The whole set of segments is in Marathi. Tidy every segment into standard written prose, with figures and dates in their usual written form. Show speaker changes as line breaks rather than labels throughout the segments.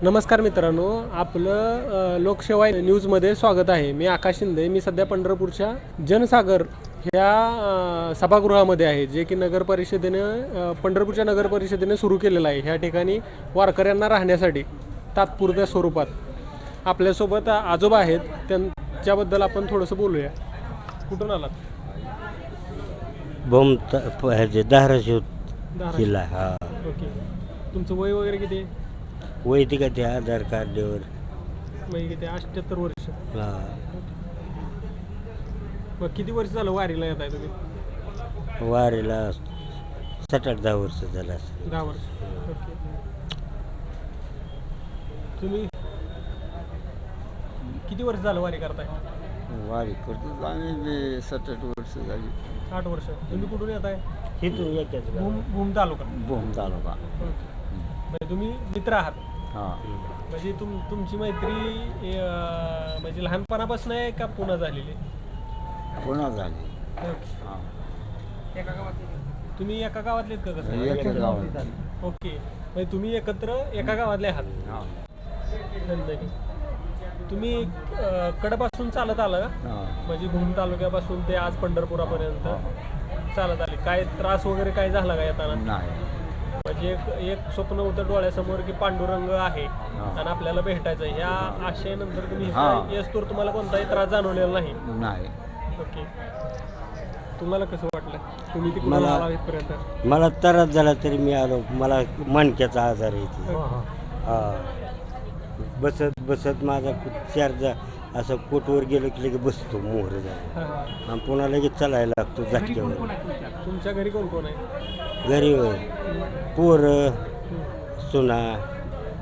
नमस्कार मित्रांनो, आपलं लोकसेवा न्यूजमध्ये स्वागत आहे. मी आकाश शिंदे. मी सध्या पंढरपूरच्या जनसागर ह्या सभागृहामध्ये आहे, जे की नगर परिषदेनं पंढरपूरच्या नगर परिषदेने सुरू केलेलं आहे. ह्या ठिकाणी वारकऱ्यांना राहण्यासाठी तात्पुरत्या स्वरूपात. आपल्यासोबत आजोबा आहेत, त्यांच्याबद्दल आपण थोडंसं बोलूया. कुठून आलात?
धाराशिव जिल्हा. हा,
ओके. तुमचं वय वगैरे किती आहे?
वय ती का ते आधार कार्डवर.
वय किती? 78 वर्ष.
हा,
मग किती वर्ष झालं वारीला येत आहे तुम्ही?
वारीला 7-8-10 वर्ष झालं असं.
10 वर्ष. ओके. तुम्ही किती वर्ष झालं वारी करताय?
वारी करतो आम्ही 7-8 वर्ष झाली.
8 वर्ष. तुम्ही कुठून येत आहे?
इथून येतात का?
भूम तालुका.
भूम तालुका.
म्हणजे तुम्ही मित्र आहात.
हा,
म्हणजे तुमची मैत्री म्हणजे लहानपणापासून आहे का पुन्हा झालेली?
पुन्हा झाली.
ओके.
हा,
तुम्ही एका गावातले आहेत का? कसं?
एका गावात.
ओके. म्हणजे तुम्ही एकत्र एका गावातले आहात.
हा,
नंदनी. तुम्ही कडेपासून चालत आला का?
हा.
म्हणजे भूम तालुक्यापासून ते आज पंढरपुरापर्यंत चालत आले. काय त्रास वगैरे काय झाला का येताना?
नाही.
म्हणजे एक स्वप्न होतं डोळ्यासमोर की पांडुरंग आहे आणि आपल्याला भेटायचं. ह्या आशयानंतर तुम्ही येसतोवर तुम्हाला कोणताही त्रास जाणवलेला नाही?
नाही.
ओके. तुम्हाला कसं वाटलं? तुम्ही तिकडून आला इथपर्यंत?
मला त्रास झाला तरी मी आलो. मला मणक्याचा आजार आहे इथे. हा, बसत बसत माझा असं कोटवर गेलो की लगेच बसतो मोहर झाला आणि पुन्हा लगेच चालायला लागतो झटक्यावर.
तुमच्या घरी कोण कोण आहे?
घरी पोरं सुना.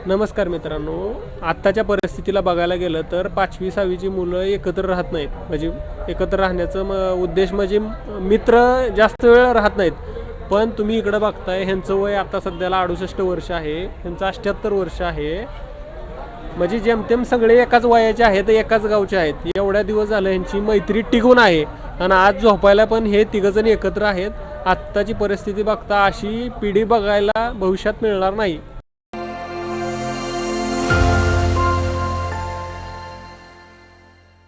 नमस्कार मित्रांनो, आत्ताच्या परिस्थितीला बघायला गेलं तर 5वी 6वीची मुलं एकत्र राहत नाहीत. म्हणजे एकत्र राहण्याचं उद्देश म्हणजे मित्र जास्त वेळ राहत नाहीत. पण तुम्ही इकडं बघताय, ह्यांचं वय आता सध्याला 68 वर्ष आहे, ह्यांचं 78 वर्ष आहे. म्हणजे जेमतेम सगळे एकाच वयाचे आहेत, एकाच गावचे आहेत. एवढ्या दिवस झालं ह्यांची मैत्री टिकून आहे आणि आज झोपायला पण हे तिघजण एकत्र आहेत. आत्ताची परिस्थिती बघता अशी पिढी बघायला भविष्यात मिळणार नाही.